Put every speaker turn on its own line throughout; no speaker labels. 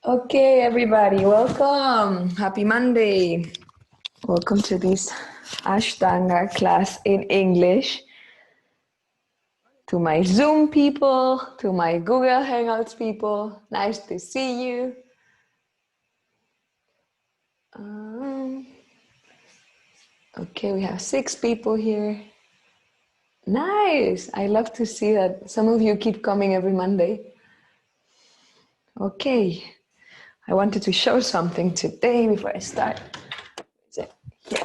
Okay, everybody, welcome. Happy Monday. Welcome to this Ashtanga class in English. To my Zoom people, to my Google Hangouts people, nice to see you. Okay, we have 6 people here. Nice. I love to see that some of you keep coming every Monday. Okay, I wanted to show something today before I start. Here.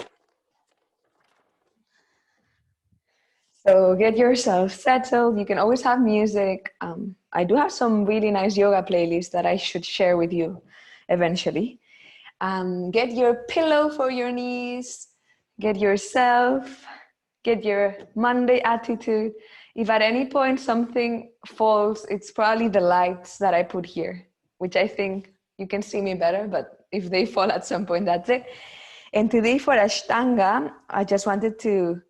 So get yourself settled. You can always have music. I do have some really nice yoga playlists that I should share with you eventually. Get your pillow for your knees. Get yourself. Get your Monday attitude. If at any point something falls, it's probably the lights that I put here, which I think you can see me better, but if they fall at some point, that's it. And today for Ashtanga, I just wanted to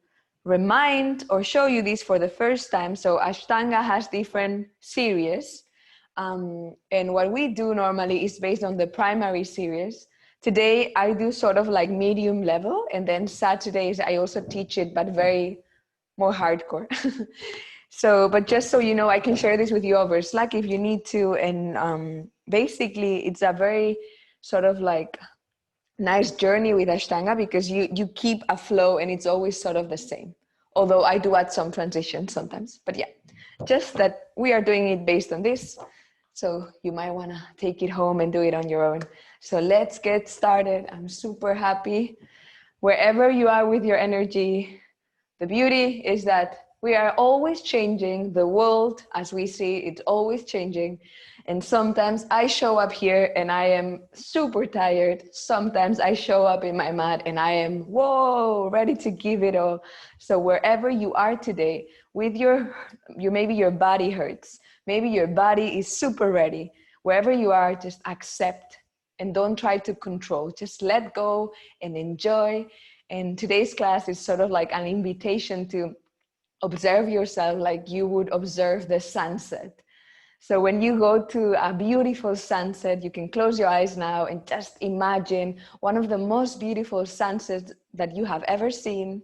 remind or show you this for the first time. So Ashtanga has different series. And what we do normally is based on the primary series. Today I do sort of like medium level, and then Saturdays I also teach it, but very more hardcore. So, but just so you know, I can share this with you over Slack if you need to. And basically it's a very sort of like nice journey with Ashtanga because you keep a flow and it's always sort of the same. Although I do add some transitions sometimes, but yeah, just that we are doing it based on this. So you might want to take it home and do it on your own. So let's get started. I'm super happy. Wherever you are with your energy, the beauty is that we are always changing. The world, as we see, it's always changing. And sometimes I show up here and I am super tired. Sometimes I show up in my mat and I am, whoa, ready to give it all. So wherever you are today, with maybe your body hurts. Maybe your body is super ready. Wherever you are, just accept and don't try to control. Just let go and enjoy. And today's class is sort of like an invitation to observe yourself like you would observe the sunset. So when you go to a beautiful sunset, you can close your eyes now and just imagine one of the most beautiful sunsets that you have ever seen.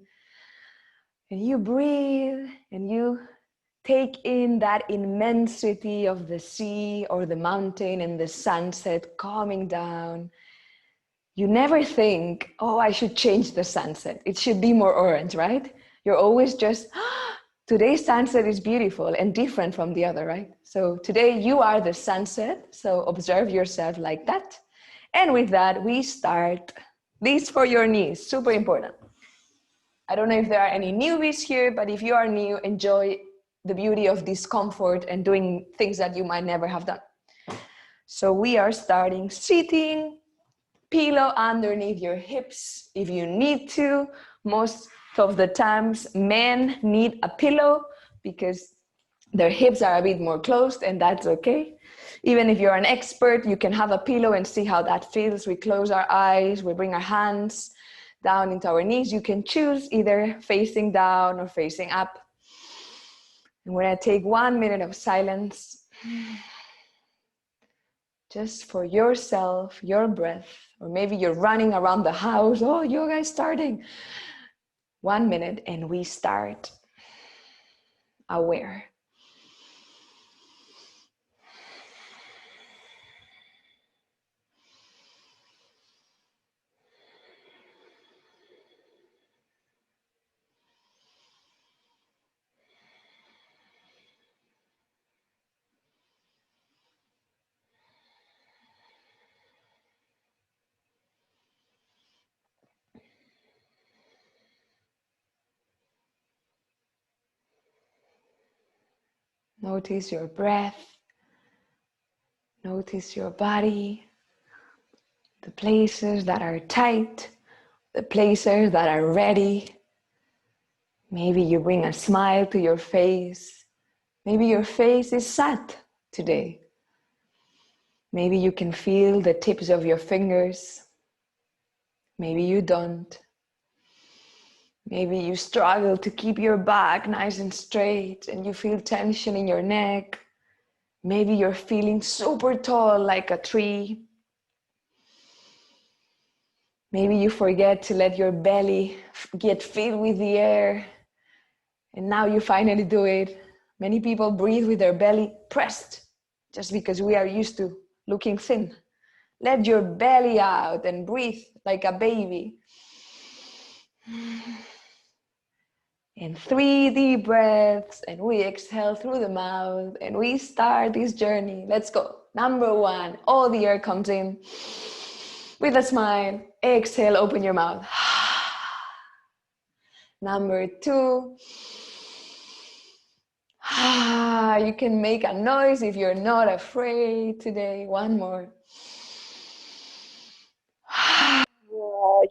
And you breathe and you take in that immensity of the sea or the mountain and the sunset coming down. You never think, oh, I should change the sunset. It should be more orange, right? You're always just, today's sunset is beautiful and different from the other, right? So today you are the sunset. So observe yourself like that. And with that, we start. This for your knees, super important. I don't know if there are any newbies here, but if you are new, enjoy the beauty of discomfort and doing things that you might never have done. So we are starting sitting, pillow underneath your hips if you need to. Most of the times men need a pillow because their hips are a bit more closed, and that's okay. Even if you're an expert, you can have a pillow and see how that feels. We close our eyes, we bring our hands down into our knees. You can choose either facing down or facing up. And we're going to take 1 minute of silence just for yourself, your breath, or maybe you're running around the house. Oh, yoga is starting. 1 minute and we start aware. Notice your breath. Notice your body. The places that are tight. The places that are ready. Maybe you bring a smile to your face. Maybe your face is sad today. Maybe you can feel the tips of your fingers. Maybe you don't. Maybe you struggle to keep your back nice and straight and you feel tension in your neck. Maybe you're feeling super tall like a tree. Maybe you forget to let your belly get filled with the air. And now you finally do it. Many people breathe with their belly pressed just because we are used to looking thin. Let your belly out and breathe like a baby. And 3 deep breaths, and we exhale through the mouth, and we start this journey. Let's go. Number 1, all the air comes in. With a smile, exhale, open your mouth. Number 2, you can make a noise if you're not afraid today. One more.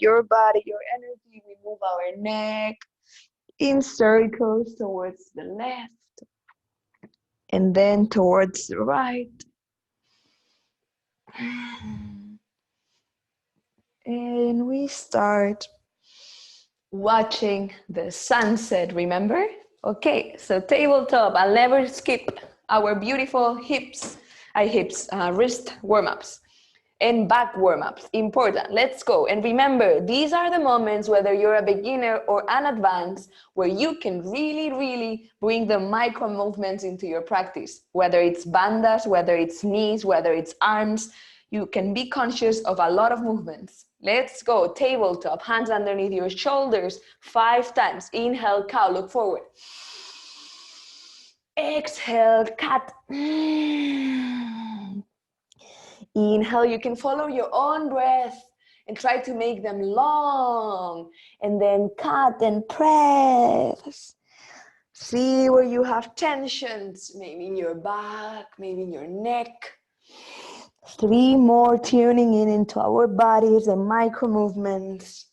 Your body, your energy, we move our neck in circles towards the left and then towards the right. And we start watching the sunset, remember? Okay, so tabletop, I'll never skip our beautiful wrist warm-ups. And back warm-ups, important. Let's go. And remember, these are the moments, whether you're a beginner or an advanced, where you can really, really bring the micro movements into your practice. Whether it's bandas, whether it's knees, whether it's arms, you can be conscious of a lot of movements. Let's go. Tabletop, hands underneath your shoulders, 5 times. Inhale, cow, look forward. Exhale, cat. Inhale, you can follow your own breath and try to make them long. And then cut and press. See where you have tensions, maybe in your back, maybe in your neck. 3 more, tuning in into our bodies and micro movements.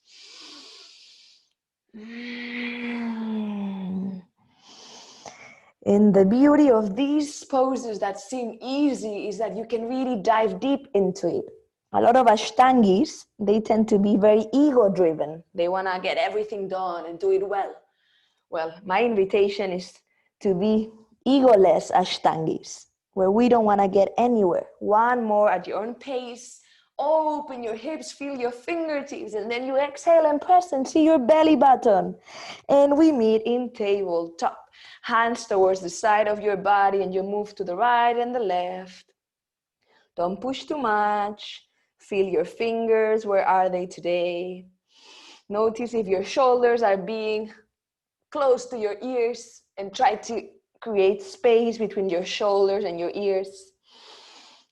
And the beauty of these poses that seem easy is that you can really dive deep into it. A lot of Ashtangis, they tend to be very ego-driven. They want to get everything done and do it well. Well, my invitation is to be egoless Ashtangis, where we don't want to get anywhere. One more at your own pace. Open your hips, feel your fingertips, and then you exhale and press and see your belly button. And we meet in tabletop. Hands towards the side of your body, and you move to the right and the left. Don't push too much. Feel your fingers. Where are they today? Notice if your shoulders are being close to your ears, and try to create space between your shoulders and your ears.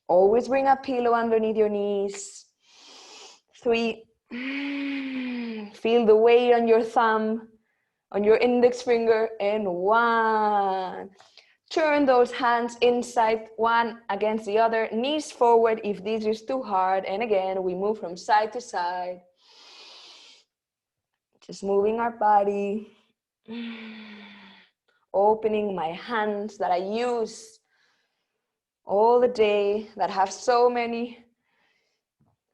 Always bring a pillow underneath your knees. 3. Feel the weight on your thumb, on your index finger, and 1. Turn those hands inside, one against the other, knees forward if this is too hard. And again, we move from side to side. Just moving our body. Opening my hands that I use all the day, that have so many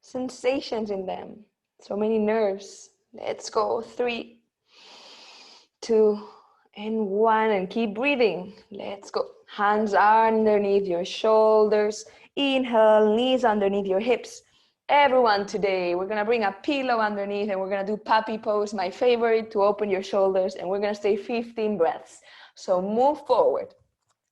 sensations in them, so many nerves. Let's go. 3, 2, and 1, and keep breathing. Let's go. Hands underneath your shoulders. Inhale, knees underneath your hips. Everyone, today we're gonna bring a pillow underneath, and we're gonna do puppy pose, my favorite, to open your shoulders, and we're gonna stay 15 breaths. So move forward.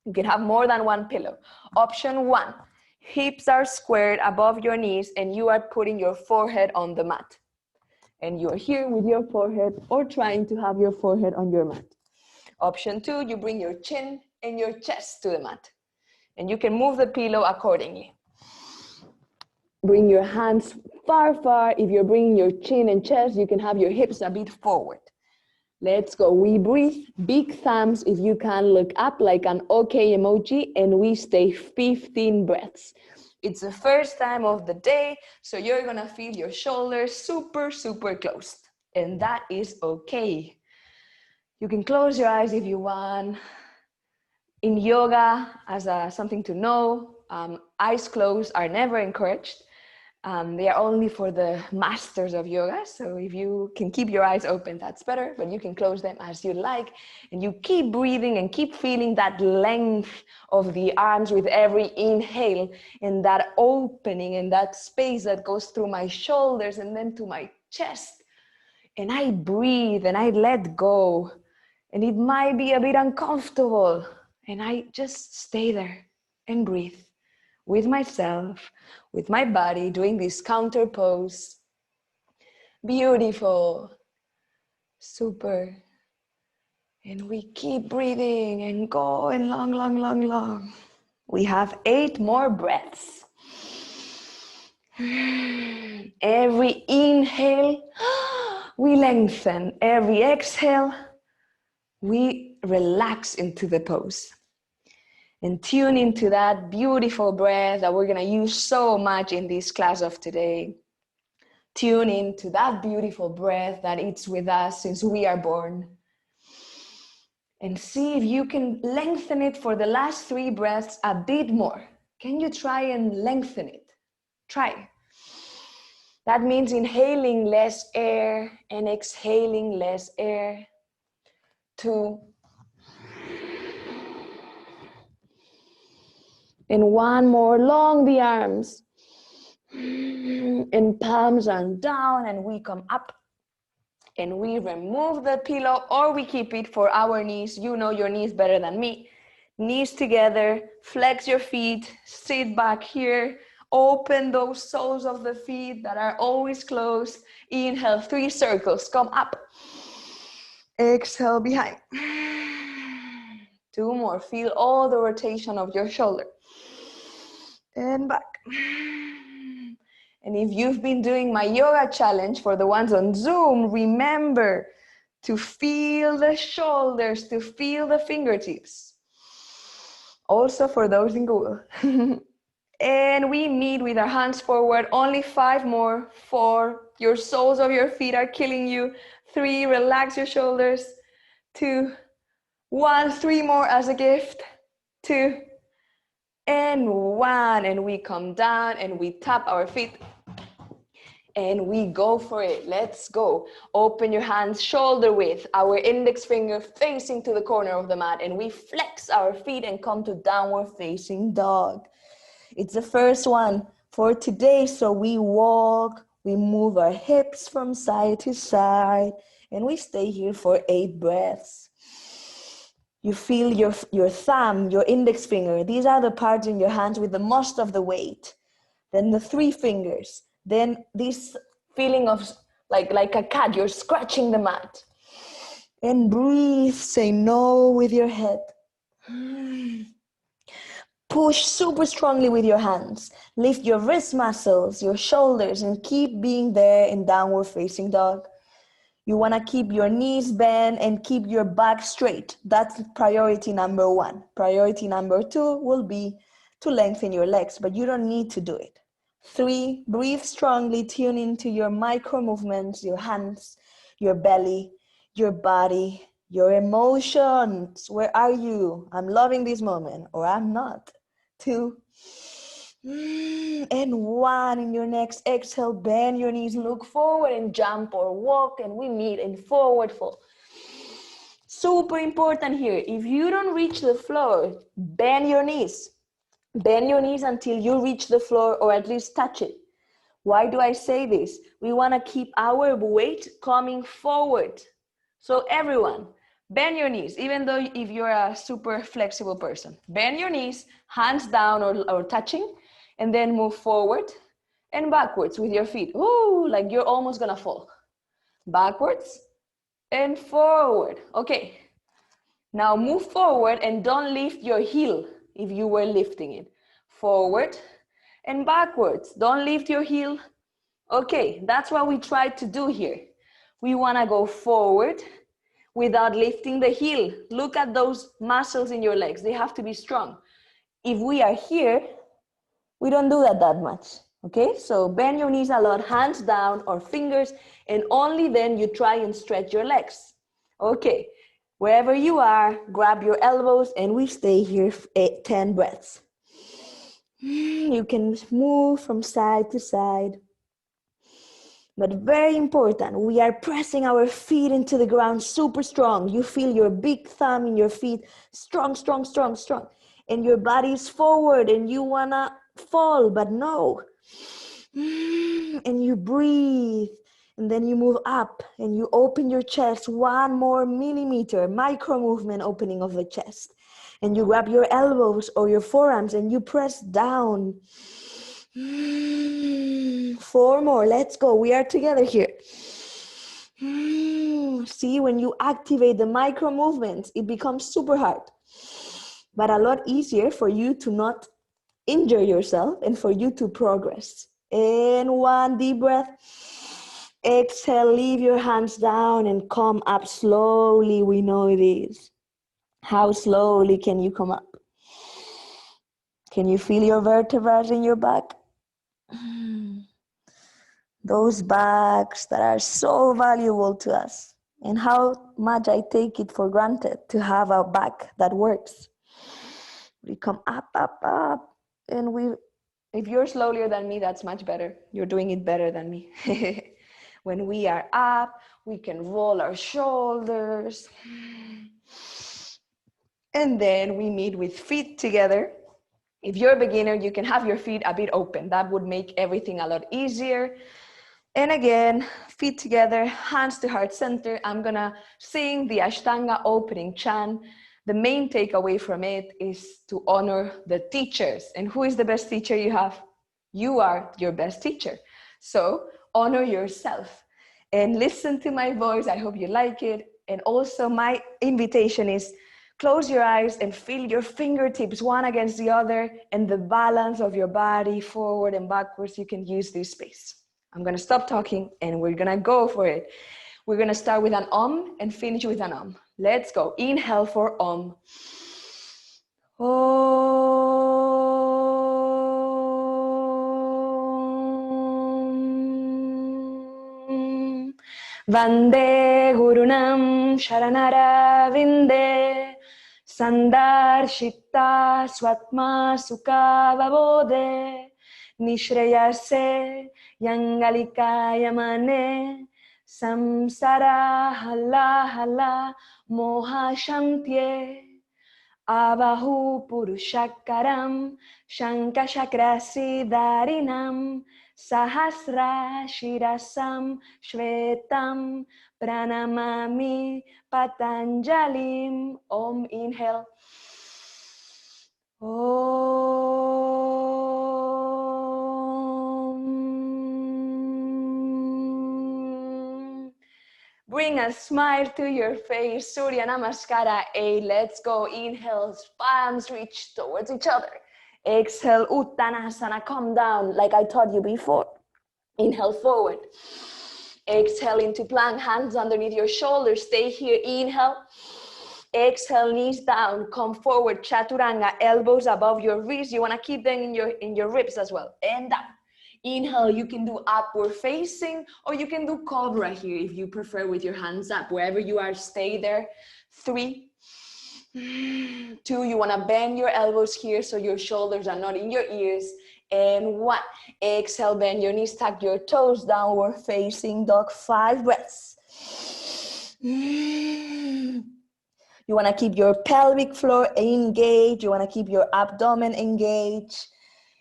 You can have more than one pillow. Option 1, hips are squared above your knees, and you are putting your forehead on the mat. And you're here with your forehead, or trying to have your forehead on your mat. Option 2, you bring your chin and your chest to the mat. And you can move the pillow accordingly. Bring your hands far, far. If you're bringing your chin and chest, you can have your hips a bit forward. Let's go. We breathe, big thumbs if you can, look up like an okay emoji, and we stay 15 breaths. It's the first time of the day, so you're gonna feel your shoulders super, super closed, and that is okay. You can close your eyes if you want. In yoga, as something to know, eyes closed are never encouraged. They are only for the masters of yoga. So if you can keep your eyes open, that's better, but you can close them as you like. And you keep breathing and keep feeling that length of the arms with every inhale, and that opening and that space that goes through my shoulders and then to my chest. And I breathe and I let go. And it might be a bit uncomfortable. And I just stay there and breathe with myself, with my body, doing this counter pose. Beautiful. Super. And we keep breathing and going long, long, long, long. We have 8 more breaths. Every inhale, we lengthen. Every exhale, we relax into the pose. And tune into that beautiful breath that we're going to use so much in this class of today. Tune into that beautiful breath that it's with us since we are born. And see if you can lengthen it for the last 3 breaths a bit more. Can you try and lengthen it? Try. That means inhaling less air and exhaling less air. 2. And 1 more, long the arms. And palms are down and we come up. And we remove the pillow or we keep it for our knees. You know your knees better than me. Knees together, flex your feet, sit back here. Open those soles of the feet that are always closed. Inhale, 3 circles, come up. Exhale, behind. 2 more, feel all the rotation of your shoulder. And back. And if you've been doing my yoga challenge for the ones on Zoom, remember to feel the shoulders, to feel the fingertips. Also for those in Google. And we meet with our hands forward, only 5 more. 4, your soles of your feet are killing you. 3, relax your shoulders. 2, 1, 3 more as a gift. 2, and 1, and we come down and we tap our feet. And we go for it. Let's go. Open your hands shoulder width, our index finger facing to the corner of the mat, and we flex our feet and come to downward facing dog. It's the first one for today, so we walk, we move our hips from side to side, and we stay here for 8 breaths. You feel your thumb, your index finger. These are the parts in your hands with the most of the weight. Then the 3 fingers. Then this feeling of like a cat, you're scratching the mat. And breathe, say no with your head. Push super strongly with your hands. Lift your wrist muscles, your shoulders, and keep being there in downward facing dog. You want to keep your knees bent and keep your back straight. That's priority number 1. Priority number 2 will be to lengthen your legs, but you don't need to do it. 3, breathe strongly, tune into your micro movements, your hands, your belly, your body, your emotions. Where are you? I'm loving this moment, or I'm not. 2, and 1. In your next exhale, bend your knees, look forward and jump or walk, and we meet in forward fold. Super important here. If you don't reach the floor, bend your knees. Bend your knees until you reach the floor or at least touch it. Why do I say this? We want to keep our weight coming forward. So everyone, bend your knees, even though if you're a super flexible person. Bend your knees, hands down or touching, and then move forward and backwards with your feet. Ooh, like you're almost going to fall. Backwards and forward. Okay. Now move forward and don't lift your heel if you were lifting it. Forward and backwards. Don't lift your heel. Okay, that's what we tried to do here. We want to go forward without lifting the heel. Look at those muscles in your legs. They have to be strong. If we are here, we don't do that much. Okay, so bend your knees a lot, hands down or fingers, and only then you try and stretch your legs. Okay. Wherever you are, grab your elbows and we stay here 10 breaths.
You can move from side to side. But very important, we are pressing our feet into the ground super strong. You feel your big thumb in your feet, strong, strong, strong, strong. And your body is forward and you wanna fall, but no. And you breathe. And then you move up and you open your chest 1 more millimeter, micro movement opening of the chest. And you grab your elbows or your forearms and you press down. 4 more, let's go. We are together here. See, when you activate the micro movements, it becomes super hard, but a lot easier for you to not injure yourself and for you to progress. And 1 deep breath. Exhale, leave your hands down and come up slowly. We know this. How slowly can you come up? Can you feel your vertebrae in your back? Those backs that are so valuable to us, and how much I take it for granted to have a back that works. We come up, up, up, and
if you're slower than me, that's much better. You're doing it better than me. When we are up, we can roll our shoulders. And then we meet with feet together. If you're a beginner, you can have your feet a bit open. That would make everything a lot easier. And again, feet together, hands to heart center. I'm gonna sing the Ashtanga opening chant. The main takeaway from it is to honor the teachers. And who is the best teacher you have? You are your best teacher. So honor yourself and listen to my voice. I hope you like it. And also my invitation is close your eyes and feel your fingertips one against the other and the balance of your body forward and backwards. You can use this space. I'm gonna stop talking and we're gonna go for it. We're gonna start with an and finish with an Let's go. Inhale for Om. Om. Vande Gurunam Sharanara Vinde. Sandarshita Swatma Sukha Vabode. Nishreyase Yangalika Yamane. Samsara Hala Hala Moha Shantye. Abahu Purushakaram Shankashakra Darinam Sahasra Shirasam Shvetam Pranamami Patanjalim. Om. Inhale. Om. Bring a smile to your face. Surya Namaskara 8. Let's go. Inhale, palms reach towards each other. Exhale, Uttanasana. Come down like I taught you before. Inhale, forward. Exhale into plank, hands underneath your shoulders. Stay here. Inhale. Exhale, knees down. Come forward. Chaturanga, elbows above your wrists. You want to keep them in your ribs as well. And down. Inhale, you can do upward facing, or you can do cobra here if you prefer with your hands up. Wherever you are, stay there. 3, 2, you want to bend your elbows here so your shoulders are not in your ears. And 1, exhale, bend your knees, tuck your toes, downward facing dog. 5 breaths. You want to keep your pelvic floor engaged. You want to keep your abdomen engaged.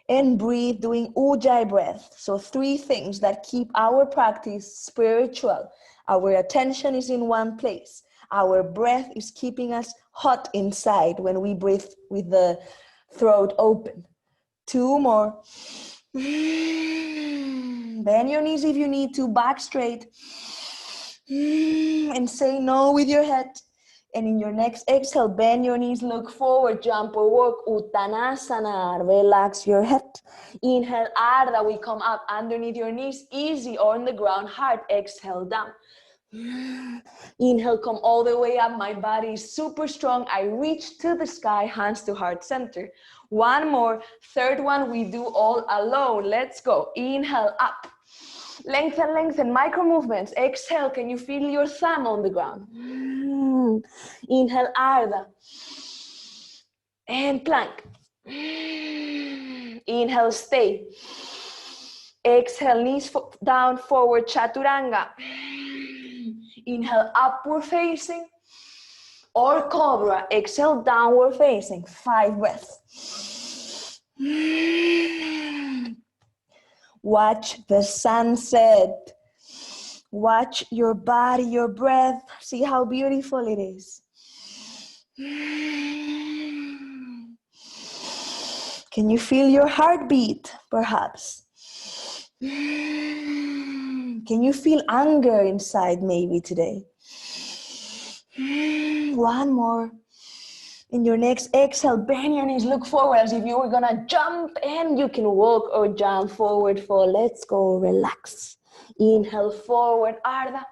And breathe, doing ujjayi breath. So 3 things that keep our practice spiritual. Our attention is in one place. Our breath is keeping us hot inside when we breathe with the throat open. 2 more. Bend your knees if you need to, back straight. And say no with your head. And in your next exhale, bend your knees, look forward, jump or walk, Uttanasana, relax your head. Inhale, Ardha, we come up underneath your knees, easy, or on the ground, hard. Exhale, down. Inhale, come all the way up, my body is super strong. I reach to the sky, hands to heart center. 1 more, 3rd one, we do all alone. Let's go. Inhale, up. Lengthen, lengthen, micro movements. Exhale, can you feel your thumb on the ground? Inhale, Ardha. And plank. Inhale, stay. Exhale, knees down, forward, chaturanga. Inhale, upward facing or cobra. Exhale, downward facing. 5 breaths. Watch the sunset. Watch your body, your breath. See how beautiful it is. Can you feel your heartbeat, perhaps? Can you feel anger inside maybe today? One more. In your next exhale, bend your knees, look forward as if you were gonna jump, and you can walk or jump forward, fall. Let's go, relax. Inhale, forward, Ardha.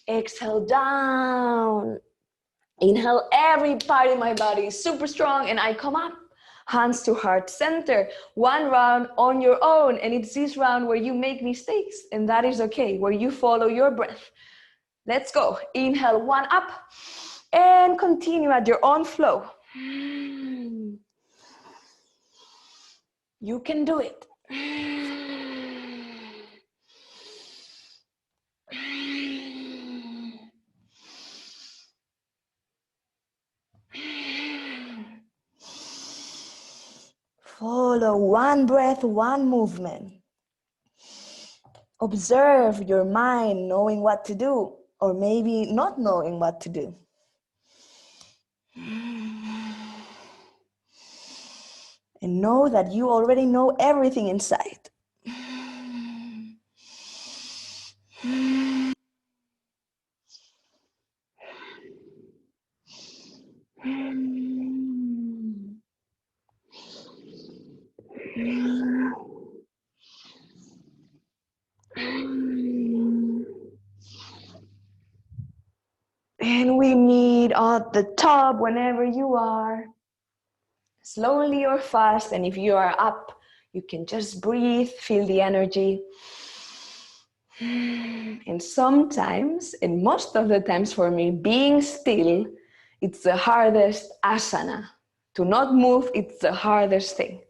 Exhale, down. Inhale, every part in my body is super strong, and I come up. Hands to heart center. 1 round on your own, and it's this round where you make mistakes, and that is okay, where you follow your breath. Let's go. Inhale, 1 up, and continue at your own flow. You can do it. Follow 1 breath, 1 movement. Observe your mind knowing what to do, or maybe not knowing what to do. And know that you already know everything inside. And we meet at the top whenever you are. Slowly or fast, and if you are up, you can just breathe, feel the energy. And sometimes, and most of the times for me, being still, it's the hardest asana. To not move, it's the hardest thing.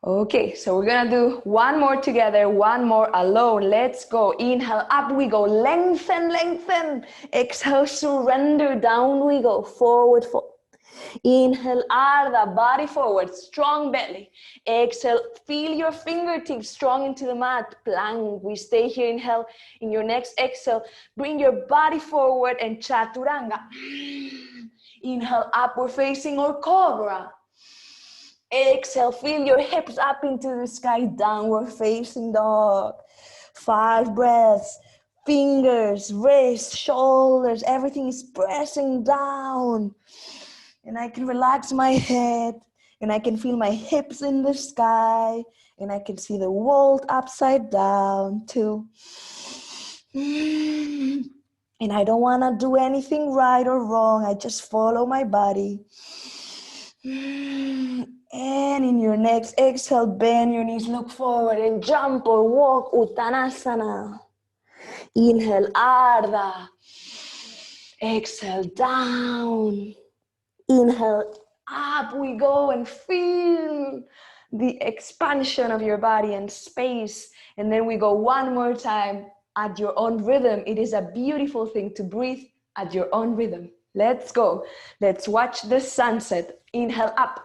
Okay, so we're gonna do 1 more together, 1 more alone. Let's go. Inhale, up we go. Lengthen, lengthen. Exhale, surrender. Down we go. Forward, forward. Inhale, Ardha, body forward, strong belly. Exhale, feel your fingertips strong into the mat. Plank, we stay here. Inhale. In your next exhale, bring your body forward and chaturanga. Inhale, upward facing or cobra. Exhale, feel your hips up into the sky, downward facing dog. 5 breaths. Fingers, wrists, shoulders, everything is pressing down. And I can relax my head, and I can feel my hips in the sky, and I can see the world upside down too. And I don't want to do anything right or wrong. I just follow my body. And in your next exhale, bend your knees, look forward and jump or walk, Uttanasana. Inhale, Ardha. Exhale, down. Inhale, up we go, and feel the expansion of your body and space. And then we go 1 more time at your own rhythm. It is a beautiful thing to breathe at your own rhythm. Let's go. Let's watch the sunset. Inhale, up.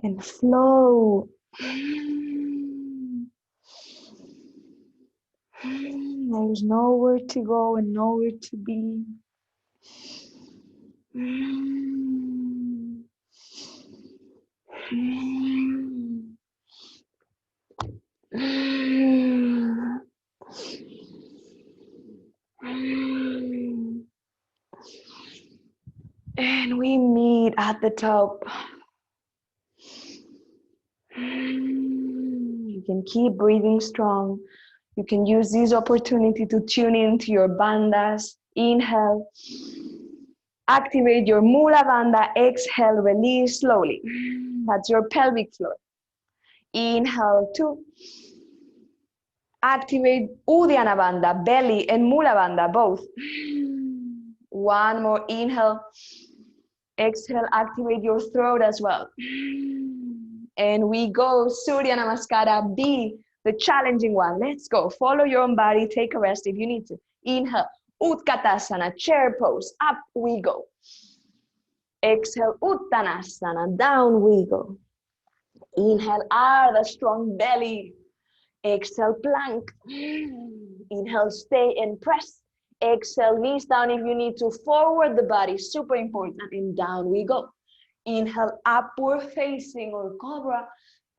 And flow. There's nowhere to go and nowhere to be. And we meet at the top. You can keep breathing strong. You can use this opportunity to tune into your bandhas. Inhale. Activate your Mula Bandha. Exhale, release slowly. That's your pelvic floor. Inhale, 2. Activate Uddiyana Bandha, belly and Mula Bandha, both. 1 more, inhale. Exhale, activate your throat as well. And we go, Surya Namaskara, B, the challenging one. Let's go, follow your own body, take a rest if you need to. Inhale, Utkatasana, chair pose, up we go. Exhale, Uttanasana, down we go. Inhale, Ardha, strong belly. Exhale, plank. Inhale, stay and press. Exhale, knees down if you need to. Forward the body, super important. And down we go. Inhale, upward facing or cobra.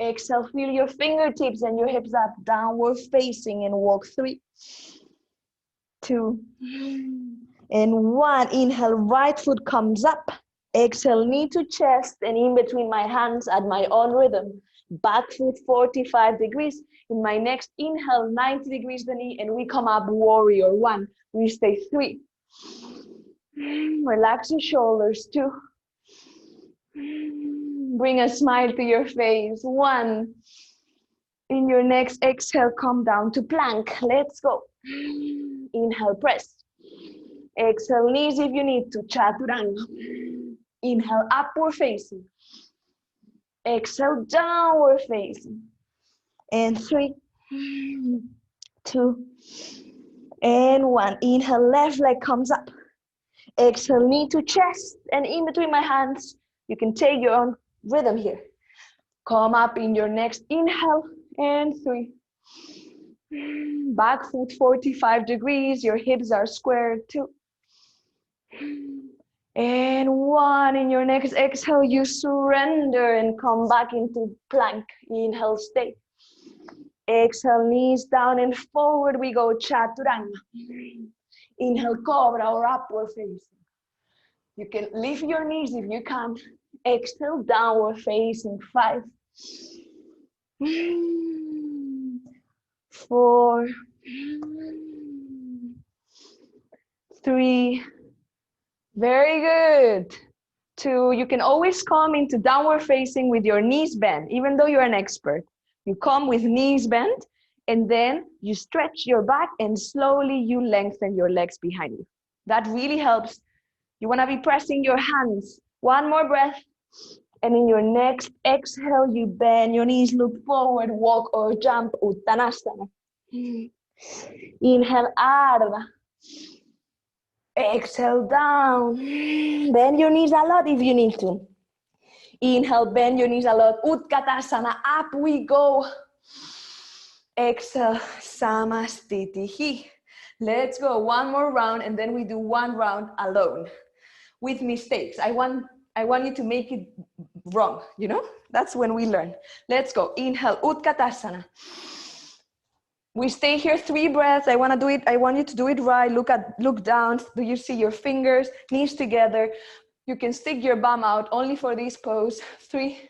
Exhale, feel your fingertips and your hips up. Downward facing and walk 3, 2, and 1. Inhale, right foot comes up. Exhale, knee to chest and in between my hands at my own rhythm. Back foot 45 degrees. In my next inhale, 90 degrees the knee, and we come up, warrior 1. We stay 3. Relax your shoulders, 2. Bring a smile to your face, 1. In your next exhale, come down to plank. Let's go. Inhale, press. Exhale, knees if you need to, chaturanga. Inhale, upward facing. Exhale, downward facing. And 3, 2, and 1. Inhale, left leg comes up. Exhale, knee to chest and in between my hands. You can take your own rhythm here. Come up in your next inhale and 3. Back foot 45 degrees. Your hips are squared, 2. And 1. In your next exhale, you surrender and come back into plank. Inhale, stay. Exhale, knees down and forward we go, chaturanga. Inhale, cobra or upward facing. You can lift your knees if you can. Exhale, downward facing, 5, 4, 3, very good. 2, you can always come into downward facing with your knees bent, even though you're an expert. You come with knees bent, and then you stretch your back, and slowly you lengthen your legs behind you. That really helps. You want to be pressing your hands. 1 more breath. And in your next exhale, you bend your knees, look forward, walk or jump, Uttanasana. Inhale, Ardha. Exhale, down. Bend your knees a lot if you need to. Inhale, bend your knees a lot. Utkatasana, up we go. Exhale, Samastitihi. Let's go 1 more round, and then we do 1 round alone with mistakes. I want you to make it wrong, you know? That's when we learn. Let's go. Inhale, Utkatasana. We stay here 3 breaths. I want you to do it right. Look down. Do you see your fingers, knees together? You can stick your bum out only for this pose. 3,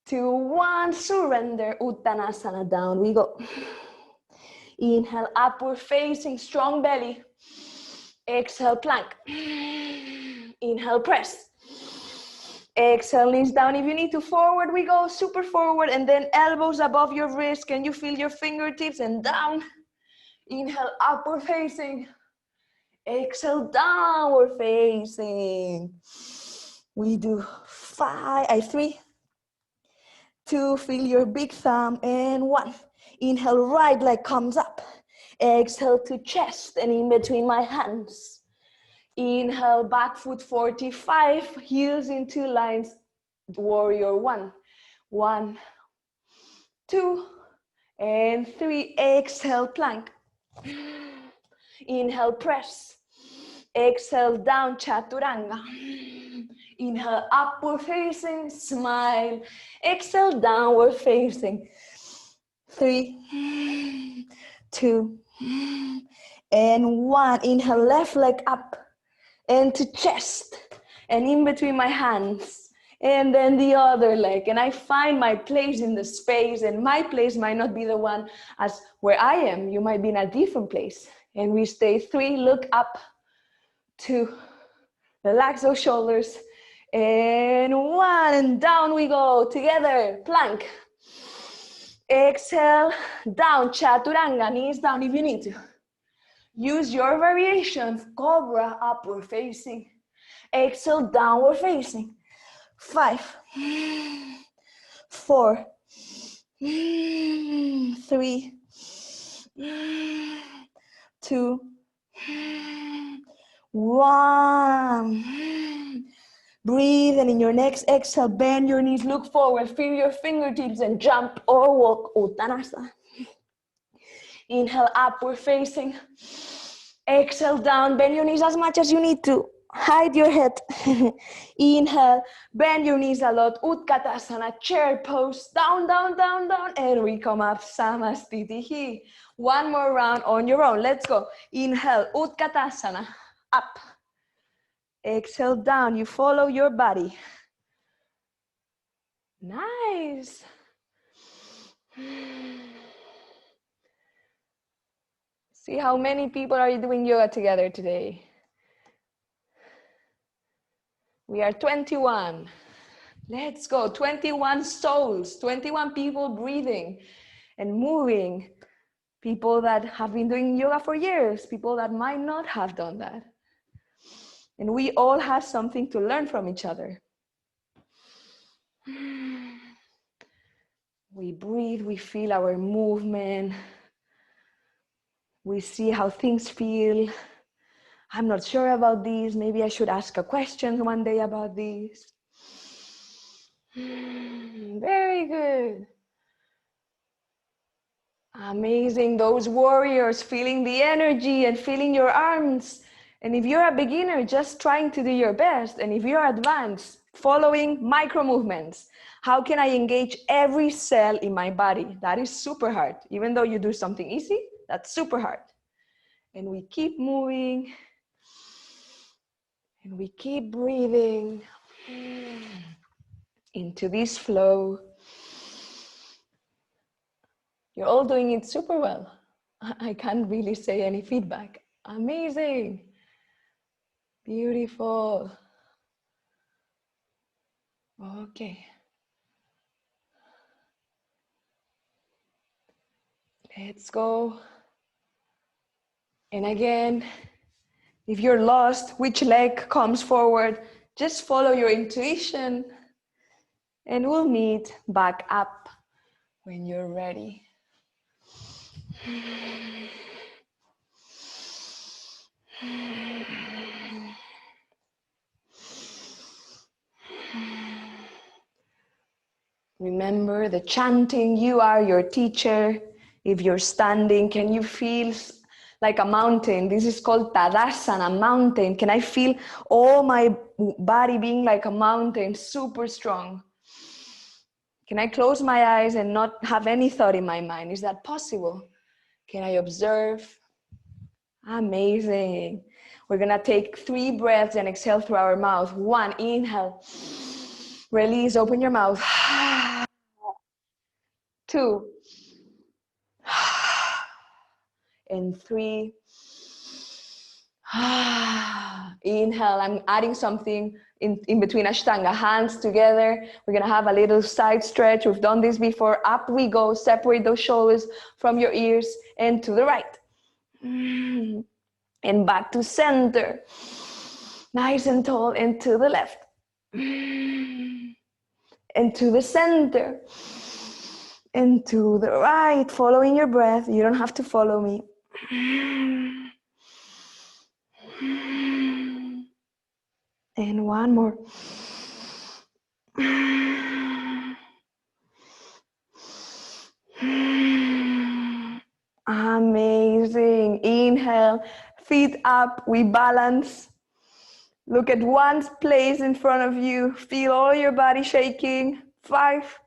2, 1, surrender. Uttanasana, down we go. Inhale, upward facing, strong belly. Exhale, plank. Inhale, press. Exhale, knees down. If you need to, forward we go, super forward, and then elbows above your wrist. Can you feel your fingertips? And down. Inhale, upward facing. Exhale, downward facing. We do 3, 2, feel your big thumb, and 1. Inhale, right leg comes up. Exhale to chest and in between my hands. Inhale, back foot 45, heels in 2 lines, warrior 1. 1, 2, and 3. Exhale, plank. Inhale, press. Exhale, down, chaturanga. Inhale, upward facing, smile. Exhale, downward facing. 3, 2, and 1. Inhale, left leg up and to chest and in between my hands. and then the other leg. And I find my place in the space, and my place might not be the one as where I am. You might be in a different place. And we stay 3, look up, 2, relax those shoulders, and 1, and down we go together, plank. Exhale, down, chaturanga, knees down if you need to. Use your variation, cobra, upward facing. Exhale, downward facing. 5, 4, 3, 2, 1. Breathe, and in your next exhale, bend your knees, look forward, feel your fingertips, and jump or walk, Uttanasana. Inhale, upward facing. Exhale, down, bend your knees as much as you need to. Hide your head. Inhale, bend your knees a lot, Utkatasana, chair pose, down, down, down, down, and we come up, Samastitihi. One more round on your own, let's go. Inhale, Utkatasana, up. Exhale, down, you follow your body. Nice. See how many people are doing yoga together today. We are 21. Let's go. 21 souls, 21 people breathing and moving. People that have been doing yoga for years, people that might not have done that. And we all have something to learn from each other. We breathe, we feel our movement. We see how things feel. I'm not sure about these. Maybe I should ask a question one day about these. Very good. Amazing. Those warriors, feeling the energy and feeling your arms. And if you're a beginner, just trying to do your best. And if you're advanced, following micro movements. How can I engage every cell in my body? That is super hard. Even though you do something easy, that's super hard. And we keep moving. And we keep breathing into this flow. You're all doing it super well. I can't really say any feedback. Amazing. Beautiful. Okay. Let's go. And again, if you're lost, which leg comes forward, just follow your intuition and we'll meet back up when you're ready. Remember the chanting, you are your teacher. If you're standing, can you feel like a mountain? This is called Tadasana Mountain. Can I feel all my body being like a mountain, super strong? Can I close my eyes and not have any thought in my mind? Is that possible? Can I observe? Amazing. We're gonna take 3 breaths and exhale through our mouth. 1, inhale. Release, open your mouth. 2. And 3. Inhale, I'm adding something in between Ashtanga, hands together. We're gonna have a little side stretch. We've done this before. Up we go, separate those shoulders from your ears and to the right. And back to center. Nice and tall, and to the left. And to the center. And to the right, following your breath. You don't have to follow me. And one more. Amazing. Inhale, feet up, we balance. Look at one place in front of you. Feel all your body shaking. 5,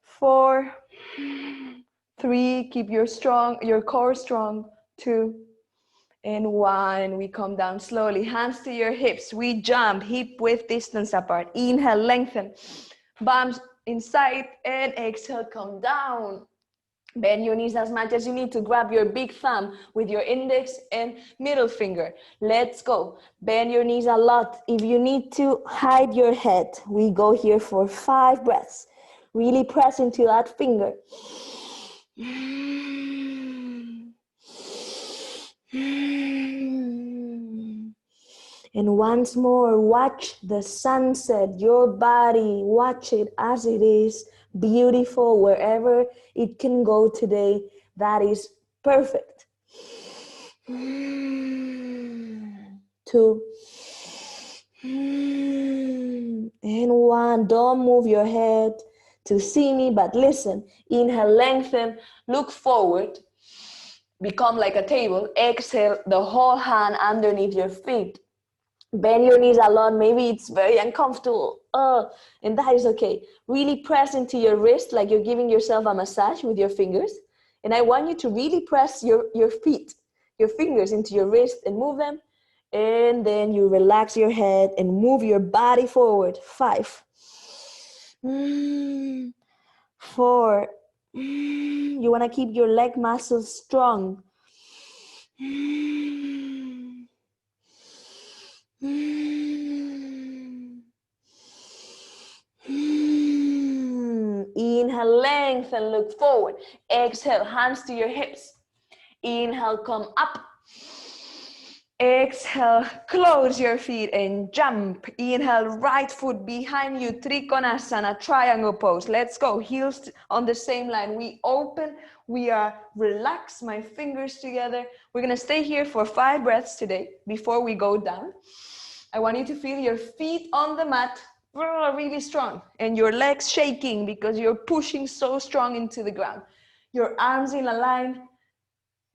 4, 3. Keep your core strong. 2, And 1, we come down slowly, hands to your hips. We jump, hip width distance apart. Inhale, lengthen, bumps inside, and exhale, come down. Bend your knees as much as you need to. Grab your big thumb with your index and middle finger. Let's go. Bend your knees a lot. If you need to hide your head, we go here for 5 breaths. Really press into that finger. And once more, watch the sunset, your body, watch it as it is, beautiful wherever it can go today. That is perfect. 2. And 1. Don't move your head to see me, but listen. Inhale, lengthen, look forward, become like a table. Exhale, the whole hand underneath your feet. Bend your knees a lot. Maybe it's very uncomfortable. And that is okay. Really press into your wrist like you're giving yourself a massage with your fingers. And I want you to really press your feet, your fingers into your wrist and move them. And then you relax your head and move your body forward. 5. 4. You want to keep your leg muscles strong. Inhale, lengthen, look forward. Exhale, hands to your hips. Inhale, come up. Exhale, close your feet and jump. Inhale, right foot behind you, Trikonasana, triangle pose. Let's go, heels on the same line. We open, we are relaxed, my fingers together. We're gonna stay here for 5 breaths today before we go down. I want you to feel your feet on the mat, really strong, and your legs shaking because you're pushing so strong into the ground. Your arms in a line.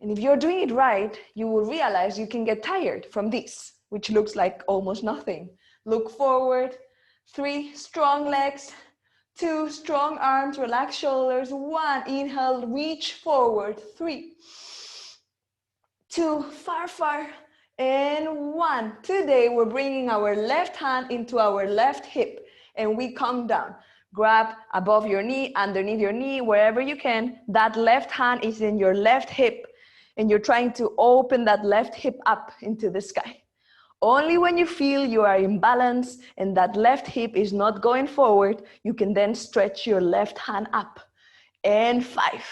And if you're doing it right, you will realize you can get tired from this, which looks like almost nothing. Look forward. 3, strong legs. 2, strong arms, relax shoulders. 1, inhale, reach forward. 3, 2, far. And 1. Today, we're bringing our left hand into our left hip and we come down. Grab above your knee, underneath your knee, wherever you can. That left hand is in your left hip. And you're trying to open that left hip up into the sky. Only when you feel you are in balance and that left hip is not going forward, you can then stretch your left hand up. And 5.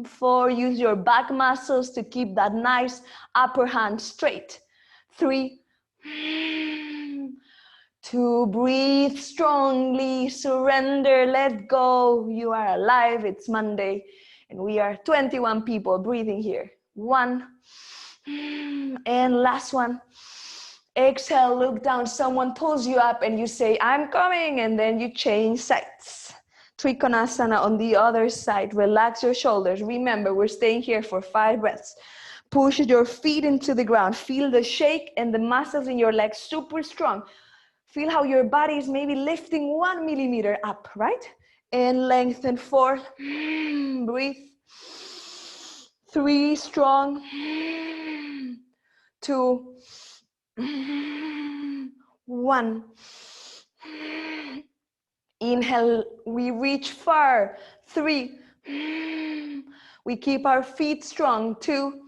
4, use your back muscles to keep that nice upper hand straight. 3. 2, breathe strongly, surrender, let go. You are alive, it's Monday. And we are 21 people breathing here. 1. And last one. Exhale, look down. Someone pulls you up and you say, I'm coming. And then you change sides. Trikonasana on the other side. Relax your shoulders. Remember, we're staying here for 5 breaths. Push your feet into the ground. Feel the shake and the muscles in your legs super strong. Feel how your body is maybe lifting 1 millimeter up, right? And lengthen. 4, breathe. 3, strong. 2, 1. Inhale, we reach far. 3, we keep our feet strong. 2,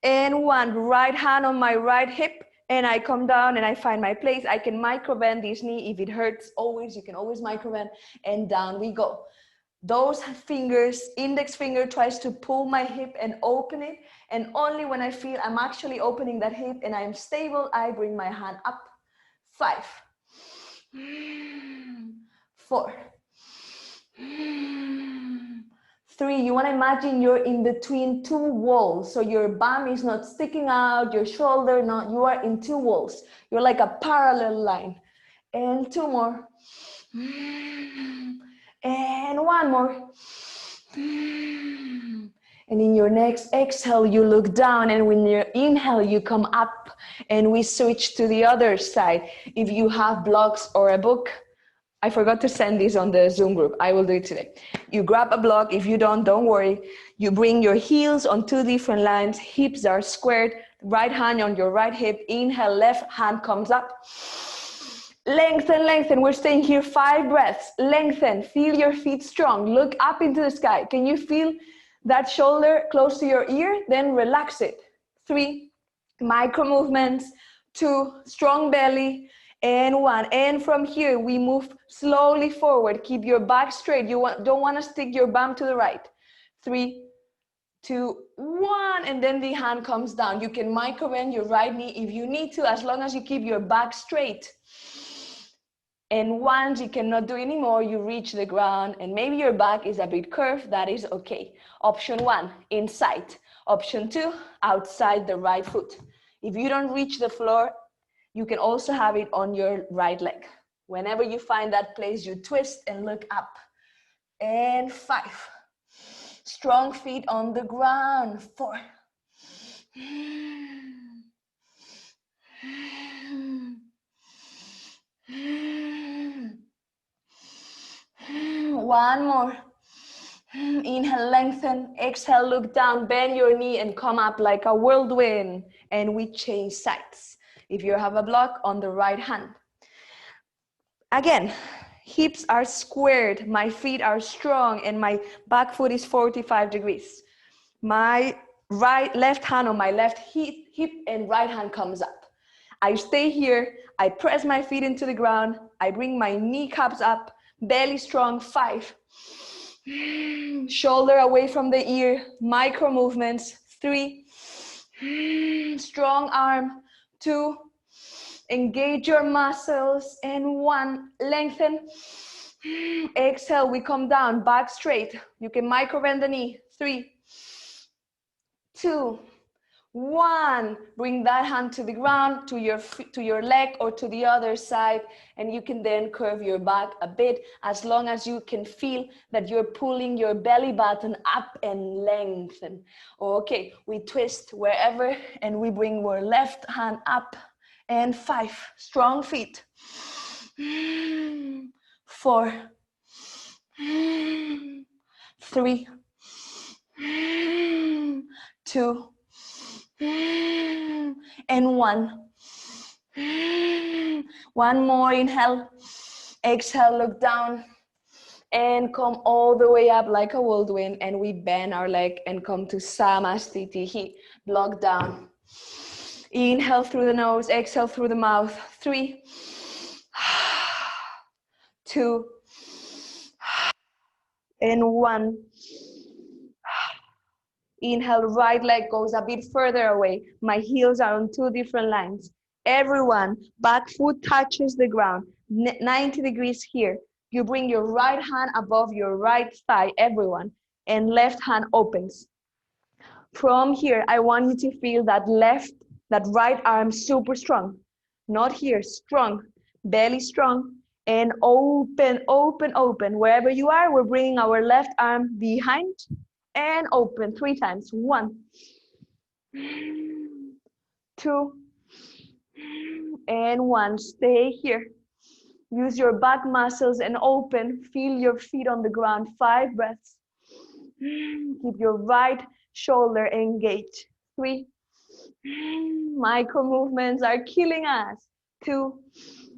and 1. Right hand on my right hip. And I come down and I find my place. I can micro-bend this knee. If it hurts, you can always micro-bend. And down we go. Those fingers, index finger tries to pull my hip and open it. And only when I feel I'm actually opening that hip and I'm stable, I bring my hand up. 5. 4. 3, you want to imagine you're in between 2 walls. So your bum is not sticking out, your shoulder not, you are in 2 walls. You're like a parallel line. And 2 more. And 1 more. And in your next exhale, you look down, and when you inhale, you come up, and we switch to the other side. If you have blocks or a book, I forgot to send this on the Zoom group. I will do it today. You grab a block. If you don't worry. You bring your heels on two different lines. Hips are squared. Right hand on your right hip. Inhale, left hand comes up. Lengthen, lengthen. We're staying here 5 breaths. Lengthen. Feel your feet strong. Look up into the sky. Can you feel that shoulder close to your ear? Then relax it. 3 micro movements. 2 strong belly. And 1. And from here, we move slowly forward. Keep your back straight. You don't want to stick your bum to the right. 3, 2, 1. And then the hand comes down. You can micro bend your right knee if you need to, as long as you keep your back straight. And once you cannot do anymore, you reach the ground and maybe your back is a bit curved. That is okay. Option 1, inside. Option 2, outside the right foot. If you don't reach the floor, you can also have it on your right leg. Whenever you find that place, you twist and look up. And 5. Strong feet on the ground. 4. 1 more. Inhale, lengthen. Exhale, look down. Bend your knee and come up like a whirlwind. And we change sides. If you have a block, on the right hand. Again, hips are squared. My feet are strong and my back foot is 45 degrees. My left hand on my left hip and right hand comes up. I stay here. I press my feet into the ground. I bring my kneecaps up. Belly strong. 5. Shoulder away from the ear. Micro movements. 3. Strong arm. 2. Engage your muscles. And 1. Lengthen. Exhale. We come down. Back straight. You can micro bend the knee. 3, 2, 1. Bring that hand to the ground, to your leg or to the other side, and you can then curve your back a bit, as long as you can feel that you're pulling your belly button up and lengthen. Okay, we twist wherever and we bring our left hand up. And 5. Strong feet. 4, 3, 2, and 1. 1 more. Inhale. Exhale, look down. And come all the way up like a whirlwind. And we bend our leg and come to Samastitihi. Block down. Inhale through the nose. Exhale through the mouth. 3, 2, and 1. Inhale, right leg goes a bit further away. My heels are on 2 different lines. Everyone, back foot touches the ground. 90 degrees here. You bring your right hand above your right thigh, everyone, and left hand opens. From here, I want you to feel that right arm super strong. Not here, strong, belly strong, and open, open, open. Wherever you are, we're bringing our left arm behind and open 3 times. 1, 2, and 1. Stay here. Use your back muscles and open. Feel your feet on the ground. 5 breaths. Keep your right shoulder engaged. 3. Micro movements are killing us. 2,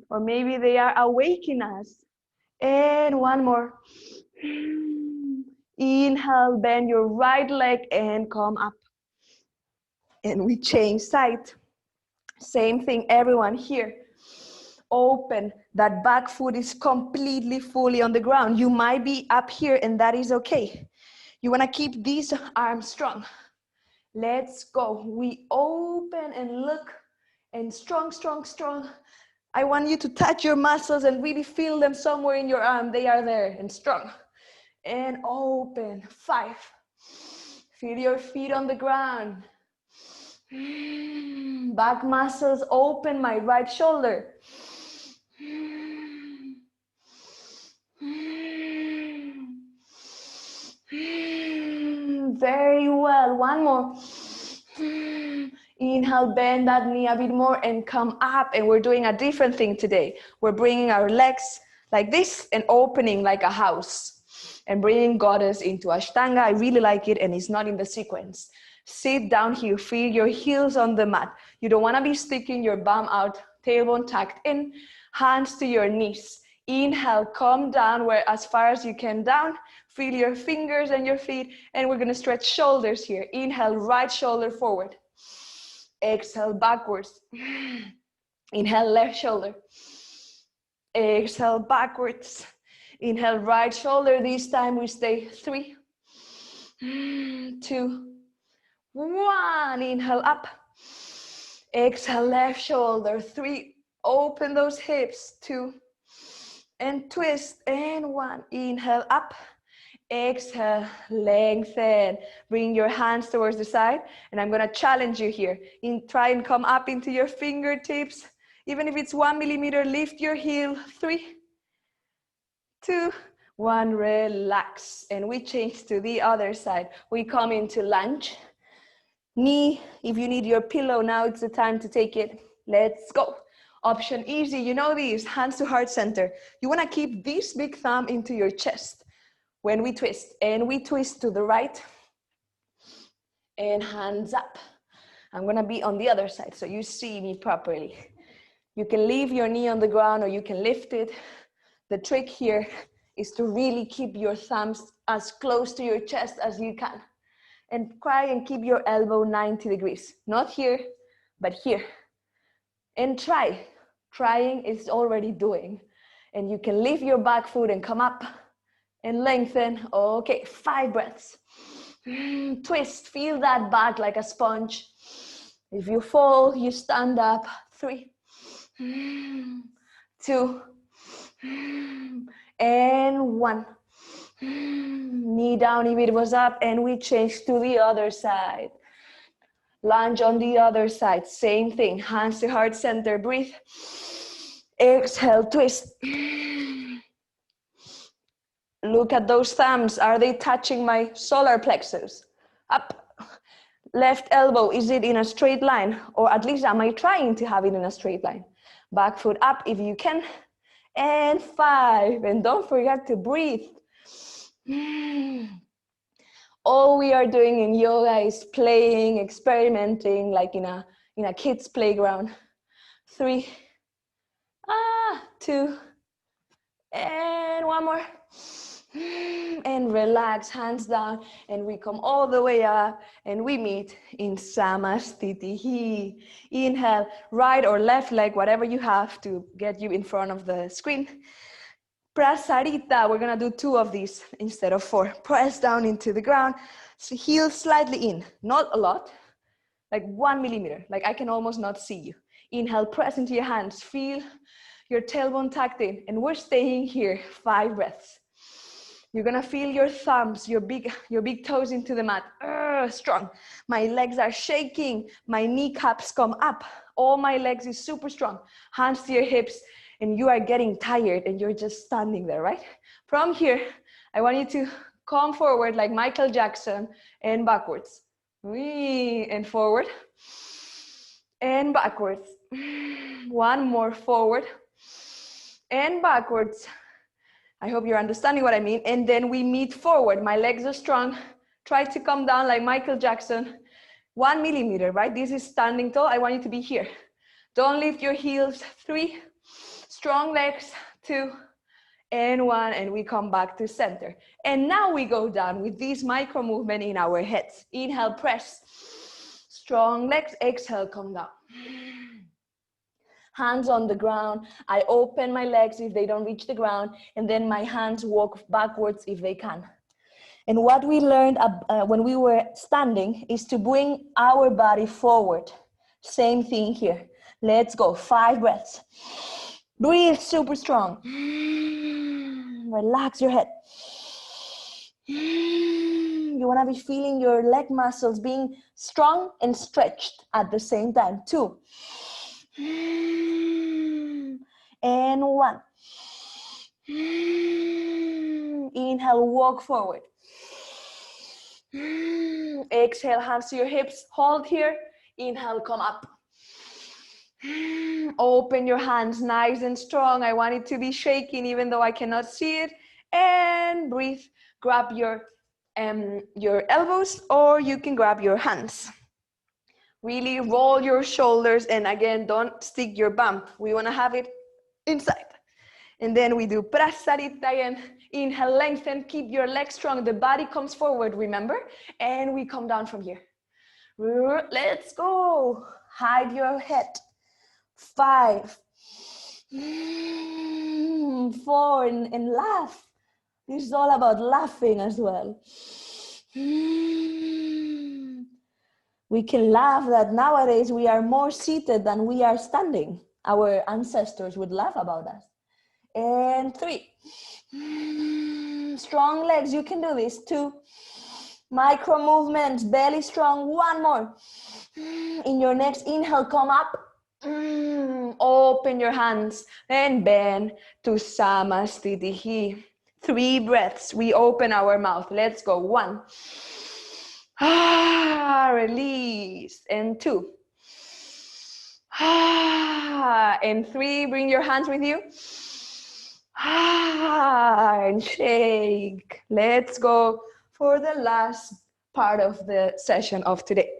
or maybe they are awakening us. And 1 more. Inhale, bend your right leg and come up. And we change side. Same thing, everyone here. Open. That back foot is completely, fully on the ground. You might be up here and that is okay. You want to keep these arms strong. Let's go. We open and look and strong, strong, strong. I want you to touch your muscles and really feel them somewhere in your arm. They are there and strong. And open. 5. Feel your feet on the ground. Back muscles open. My right shoulder. Very well. 1 more. Inhale, bend that knee a bit more and come up. And we're doing a different thing today. We're bringing our legs like this, and opening like a house, and bringing goddess into Ashtanga. I really like it, and it's not in the sequence. Sit down here, feel your heels on the mat. You don't want to be sticking your bum out, tailbone tucked in, hands to your knees. Inhale, come down where as far as you can down. Feel your fingers and your feet, and we're going to stretch shoulders here. Inhale, right shoulder forward. Exhale, backwards. Inhale, left shoulder. Exhale, backwards. Inhale, right shoulder. This time we stay 3, 2, 1. Inhale, up. Exhale, left shoulder. 3. Open those hips. 2. And twist. And 1. Inhale, up. Exhale, lengthen. Bring your hands towards the side. And I'm going to challenge you here. Try and come up into your fingertips. Even if it's 1 millimeter, lift your heel. 3, 2, 1. Relax. And we change to the other side. We come into lunge. Knee, if you need your pillow, now it's the time to take it. Let's go. Option easy, you know these, hands to heart center. You want to keep this big thumb into your chest when we twist. And we twist to the right. And hands up. I'm going to be on the other side so you see me properly. You can leave your knee on the ground or you can lift it. The trick here is to really keep your thumbs as close to your chest as you can. And try and keep your elbow 90 degrees. Not here, but here. And try. Trying is already doing. And you can lift your back foot and come up and lengthen. Okay, 5 breaths. Twist, feel that back like a sponge. If you fall, you stand up. 3, 2, and 1. Knee down if it was up, and we change to the other side. Lunge on the other side, same thing. Hands to heart center, breathe. Exhale, twist. Look at those thumbs. Are they touching my solar plexus? Up. Left elbow, is it in a straight line? Or at least am I trying to have it in a straight line? Back foot up if you can. And 5. And don't forget to breathe. All we are doing in yoga is playing, experimenting, like in a kid's playground. 3, 2, and 1 more. And relax, hands down, and we come all the way up, and we meet in Samastitihi. Inhale, right or left leg, whatever you have to get you in front of the screen. Prasarita, we're gonna do 2 of these instead of 4. Press down into the ground, so heel slightly in, not a lot, like 1 millimeter, like I can almost not see you. Inhale, press into your hands, feel your tailbone tucked in, and we're staying here 5 breaths. You're gonna feel your thumbs, your big toes into the mat, strong. My legs are shaking, my kneecaps come up, all my legs is super strong. Hands to your hips, and you are getting tired and you're just standing there, right? From here, I want you to come forward like Michael Jackson and backwards. And forward and backwards. 1 more, forward and backwards. I hope you're understanding what I mean. And then we meet forward. My legs are strong. Try to come down like Michael Jackson. 1 millimeter, right? This is standing tall. I want you to be here. Don't lift your heels. 3, strong legs. 2, and 1. And we come back to center. And now we go down with this micro movement in our heads. Inhale, press. Strong legs. Exhale, come down. Hands on the ground. I open my legs if they don't reach the ground, and then my hands walk backwards if they can. And what we learned when we were standing is to bring our body forward. Same thing here. Let's go. 5 breaths. Breathe super strong. Relax your head. You want to be feeling your leg muscles being strong and stretched at the same time. 2. And 1. Inhale, walk forward. Exhale, hands to your hips. Hold here. Inhale, come up. Open your hands nice and strong. I want it to be shaking even though I cannot see it. And breathe. Grab your elbows, or you can grab your hands. Really roll your shoulders, and again, don't stick your bum. We want to have it inside. And then we do prasarita again. Inhale, lengthen, keep your legs strong. The body comes forward, remember? And we come down from here. Let's go. Hide your head. 5, 4, and laugh. This is all about laughing as well. We can laugh that nowadays we are more seated than we are standing. Our ancestors would laugh about us. And 3, strong legs, you can do this. 2, micro movements, belly strong. 1 more. In your next inhale, come up. Open your hands and bend to Samastitihi. 3 breaths. We open our mouth. Let's go. 1. Release. And 2. And 3. Bring your hands with you. And shake. Let's go for the last part of the session of today.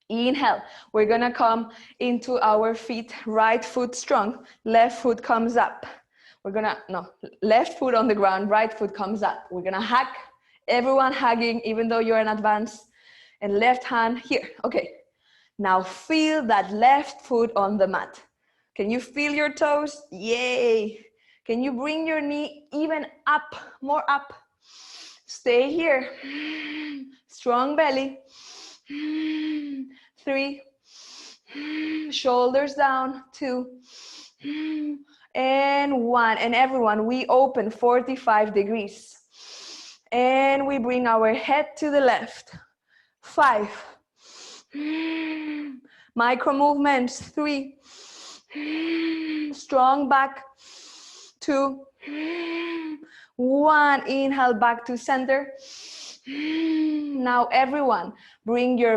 Inhale, we're gonna come into our feet, right foot strong, left foot comes up. Left foot on the ground, right foot comes up. We're gonna hug, everyone hugging, even though you're in advance, and left hand here. Okay, now feel that left foot on the mat. Can you feel your toes? Yay. Can you bring your knee even up, more up? Stay here. Strong belly. 3, shoulders down. 2, and 1. And everyone, we open 45 degrees. And we bring our head to the left. 5, micro movements. 3, strong back. 2, 1. Inhale back to center. Now everyone, bring your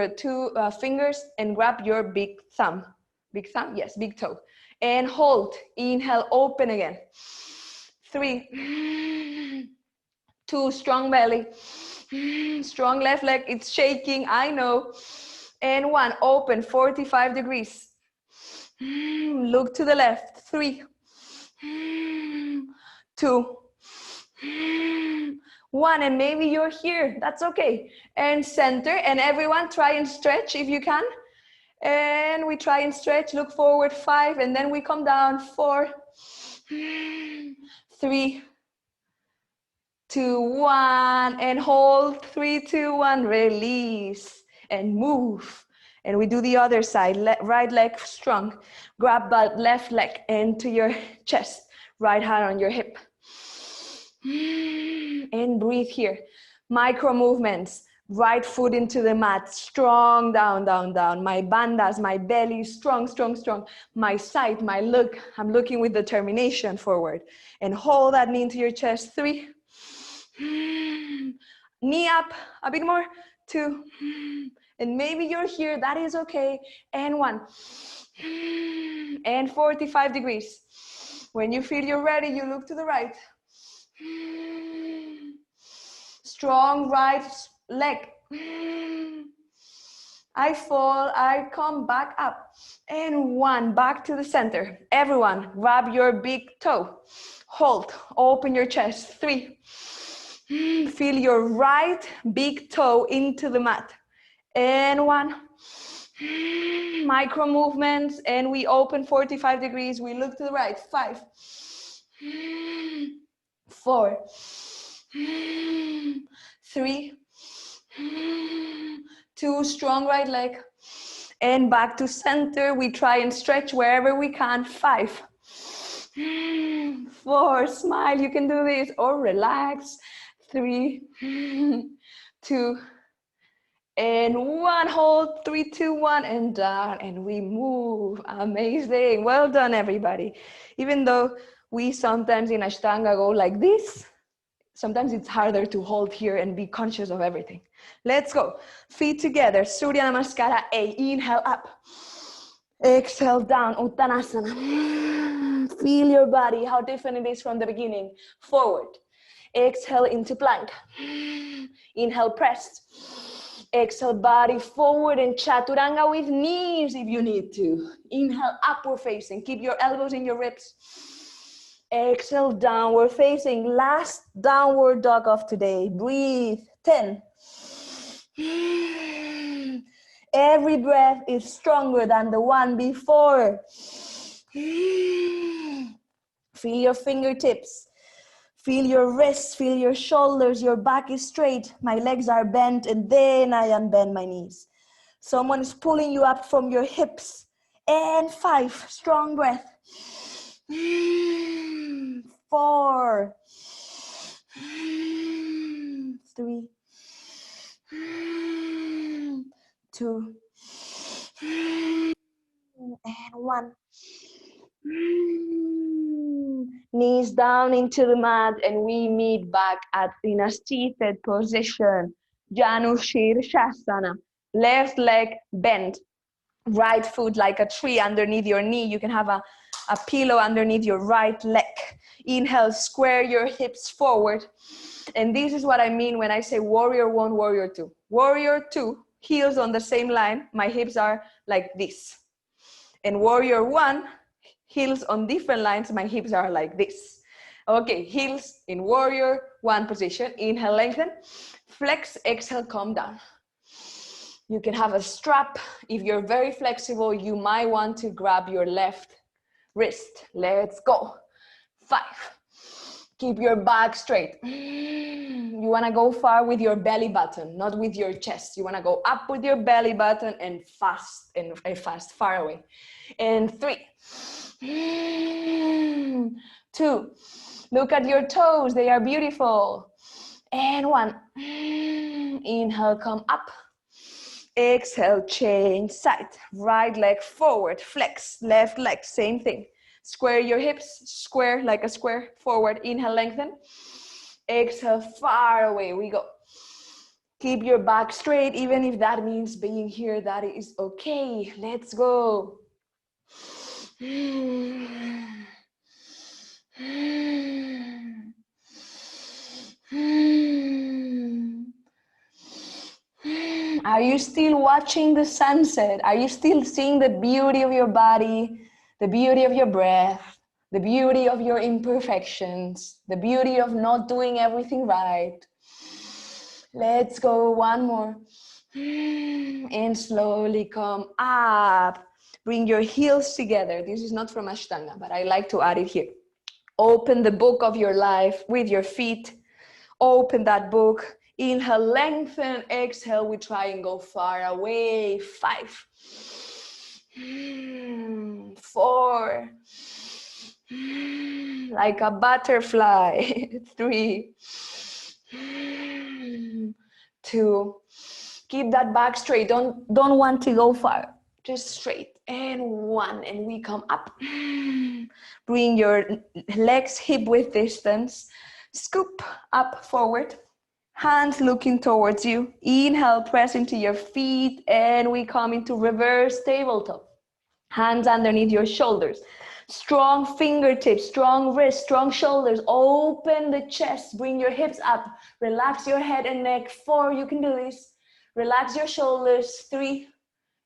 2 fingers and grab your big thumb. Big thumb? Yes, big toe. And hold. Inhale, open again. 3, 2, strong belly. Strong left leg, it's shaking, I know. And 1, open, 45 degrees. Look to the left. 3, 2, 1, and maybe you're here, that's okay. And center, and everyone try and stretch if you can. And we try and stretch, look forward. 5, and then we come down. 4, 3, 2, 1, and hold. 3, 2, 1, release, and move. And we do the other side, right leg strong. Grab that left leg into your chest, right hand on your hip. And breathe here. Micro movements. Right foot into the mat. Strong, down, down, down. My bandhas, my belly, strong, strong, strong. My side, my look. I'm looking with determination forward. And hold that knee into your chest. 3. Knee up. A bit more. 2. And maybe you're here. That is okay. And 1. And 45 degrees. When you feel you're ready, you look to the right. Strong right leg. I fall, I come back up. And 1, back to the center. Everyone, grab your big toe. Hold, open your chest. 3. Feel your right big toe into the mat. And 1. Micro movements, and we open 45 degrees. We look to the right. 5. 4. 3. 2, strong right leg. And back to center. We try and stretch wherever we can. 5. 4, smile, you can do this, or relax. 3, 2, and 1, hold. 3, 2, 1, and down, and we move. Amazing. Well done, everybody. Even though we sometimes in Ashtanga go like this, sometimes it's harder to hold here and be conscious of everything. Let's go. Feet together. Surya Namaskara A. Inhale up.
Exhale down, Uttanasana. Feel your body, how different it is from the beginning. Forward. Exhale into plank. Inhale, press. Exhale, body forward and chaturanga with knees if you need to. Inhale, upward facing. Keep your elbows in your ribs. Exhale, downward facing. Last downward dog of today. Breathe. 10. Every breath is stronger than the one before. Feel your fingertips. Feel your wrists, feel your shoulders, your back is straight. My legs are bent and then I unbend my knees. Someone is pulling you up from your hips. And 5, strong breath. 4, 3, 2, and 1. Knees down into the mat and we meet back in a seated position. Janu Shavasana. Left leg bent. Right foot like a tree underneath your knee. You can have a pillow underneath your right leg. Inhale, square your hips forward. And this is what I mean when I say warrior 1, warrior 2. Warrior 2, heels on the same line. My hips are like this. And warrior 1, heels on different lines. My hips are like this. Okay, heels in warrior 1 position. Inhale, lengthen. Flex, exhale, come down. You can have a strap. If you're very flexible, you might want to grab your left wrist. Let's go. 5. Keep your back straight. You want to go far with your belly button, not with your chest. You want to go up with your belly button and fast, far away. And 3, 2, look at your toes. They are beautiful. And 1, inhale, come up. Exhale, change side. Right leg forward, flex. Left leg, same thing. Square your hips, square like a square, forward. Inhale, lengthen. Exhale, far away we go. Keep your back straight, even if that means being here, that is okay. Let's go. Are you still watching the sunset? Are you still seeing the beauty of your body, the beauty of your breath, the beauty of your imperfections, the beauty of not doing everything right? Let's go, one more. And slowly come up. Bring your heels together. This is not from Ashtanga, but I like to add it here. Open the book of your life with your feet. Open that book. Inhale, lengthen. Exhale, we try and go far away. 5, 4, like a butterfly. 3, 2, keep that back straight. Don't want to go far, just straight. And 1, and we come up. Bring your legs hip width distance. Scoop up forward. Hands looking towards you. Inhale, press into your feet, and we come into reverse tabletop. Hands underneath your shoulders. Strong fingertips, strong wrists, strong shoulders. Open the chest, bring your hips up. Relax your head and neck. 4, you can do this. Relax your shoulders. 3,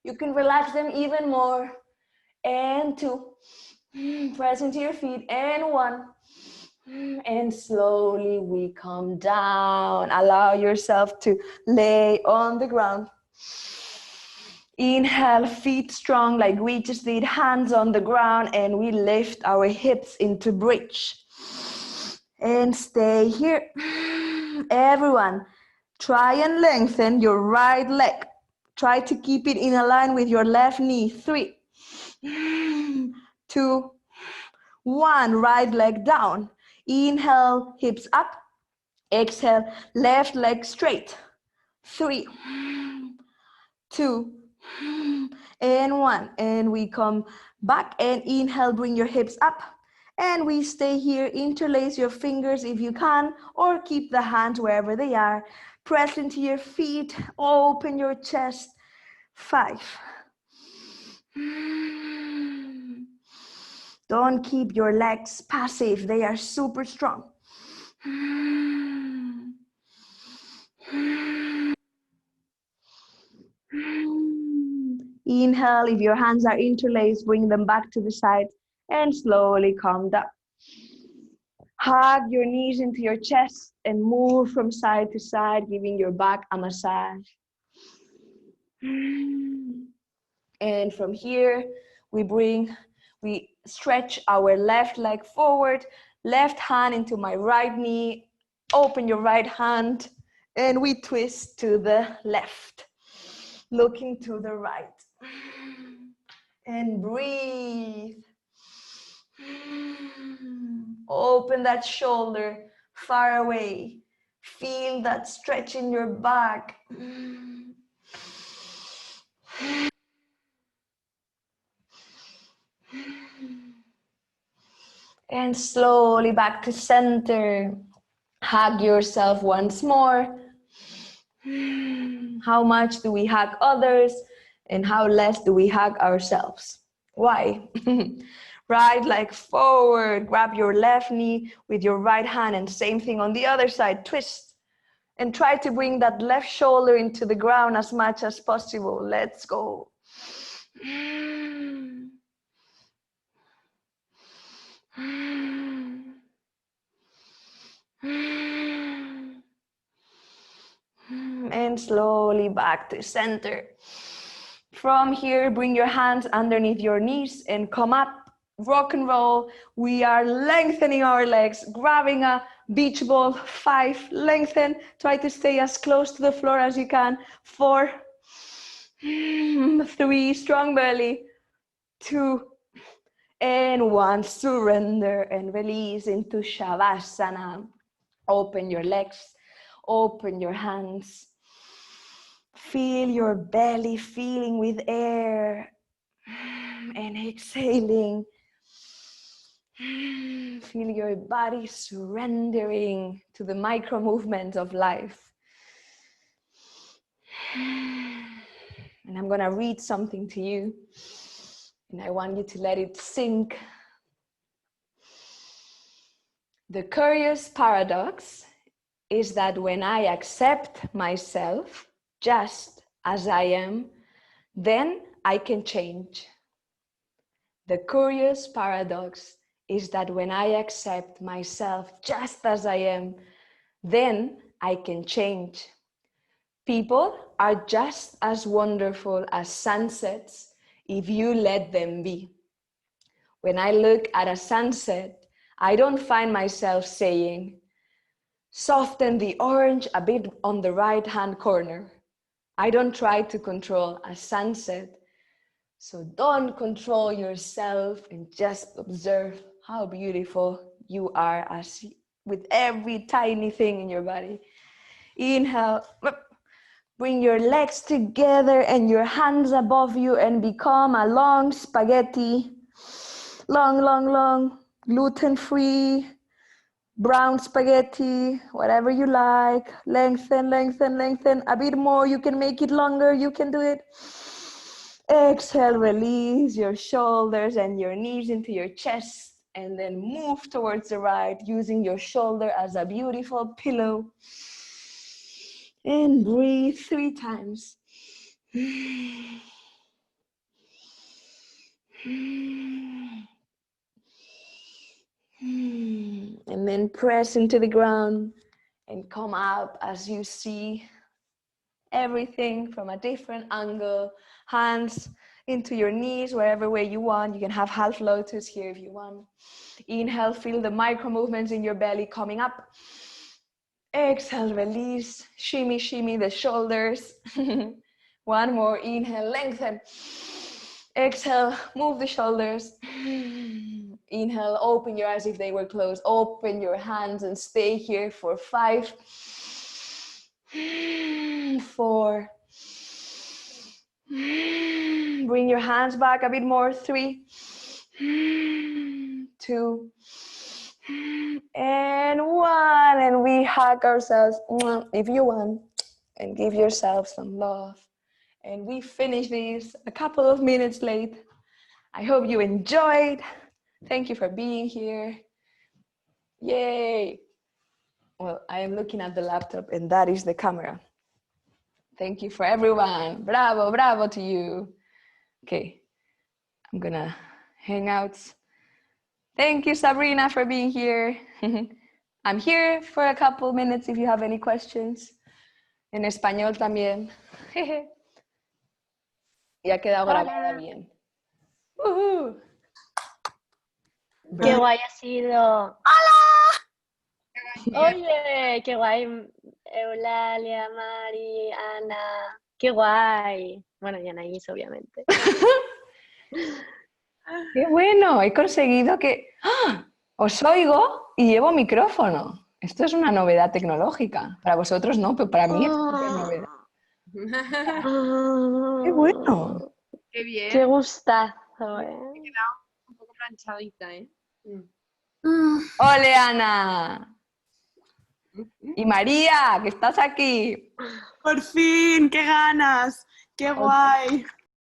you can relax them even more. And 2, press into your feet. And 1. And slowly we come down. Allow yourself to lay on the ground. Inhale, feet strong like we just did, hands on the ground, and we lift our hips into bridge. And stay here. Everyone, try and lengthen your right leg. Try to keep it in a line with your left knee. 3, 2, 1, right leg down. Inhale, hips up. Exhale, left leg straight. 3, 2, and 1. And we come back and inhale, bring your hips up. And we stay here. Interlace your fingers if you can, or keep the hands wherever they are. Press into your feet, open your chest. 5, Don't keep your legs passive. They are super strong. Inhale, if your hands are interlaced, bring them back to the side and slowly come down. Hug your knees into your chest and move from side to side, giving your back a massage. And from here, we stretch our left leg forward, left hand into my right knee, open your right hand, and we twist to the left, looking to the right. And breathe. Open that shoulder far away. Feel that stretch in your back. And slowly back to center. Hug yourself once more. How much do we hug others and how less do we hug ourselves? Why? Right leg forward, grab your left knee with your right hand and same thing on the other side, twist. And try to bring that left shoulder into the ground as much as possible. Let's go. And slowly back to center. From here, bring your hands underneath your knees and come up, rock and roll. We are lengthening our legs, grabbing a beach ball. 5, lengthen, try to stay as close to the floor as you can. 4, 3, strong belly. 2, and 1, surrender and release into Shavasana. Open your legs, open your hands. Feel your belly filling with air and exhaling. Feel your body surrendering to the micro movements of life. And I'm going to read something to you, and I want you to let it sink. The curious paradox is that when I accept myself just as I am, then I can change. The curious paradox is that when I accept myself just as I am, then I can change. People are just as wonderful as sunsets if you let them be. When I look at a sunset, I don't find myself saying, soften the orange a bit on the right-hand corner. I don't try to control a sunset. So don't control yourself and just observe how beautiful you are with every tiny thing in your body. Inhale, bring your legs together and your hands above you and become a long spaghetti. Long, long, long, gluten-free, brown spaghetti, whatever you like. Lengthen, lengthen, lengthen. A bit more, you can make it longer, you can do it. Exhale, release your shoulders and your knees into your chest, and then move towards the right, using your shoulder as a beautiful pillow. And breathe 3 times. And then press into the ground and come up as you see everything from a different angle. Hands into your knees, wherever way you want. You can have half lotus here if you want. Inhale, feel the micro movements in your belly coming up. Exhale, release, shimmy, shimmy the shoulders. One more, inhale, lengthen. Exhale, move the shoulders. Inhale, open your eyes if they were closed. Open your hands and stay here for 5, 4. Bring your hands back a bit more. 3, 2, and 1. And we hug ourselves if you want, and give yourself some love. And we finish this a couple of minutes late. I hope you enjoyed.
Thank you for being here. Yay! Well, I am looking at the laptop and that is the camera. Thank you for everyone. Bravo, bravo to you. Okay, I'm gonna hang out. Thank you, Sabrina, for being here. I'm here for a couple minutes if you have any questions. En español también. Y ha quedado grabado bien.
Qué guay ha sido. Oye, qué guay. Eulalia, Mari, Ana. Qué guay. Bueno, y Anaís, obviamente.
¡Qué bueno! He conseguido que... ¡Ah! Os oigo y llevo micrófono. Esto es una novedad tecnológica. Para vosotros no, pero para mí es súper novedad. ¡Qué bueno!
Qué bien.
Qué gustazo,
Me he quedado un poco planchadita, ¿eh?
¡Ole, Ana! Y María, que estás aquí.
Por fin, qué ganas, qué guay.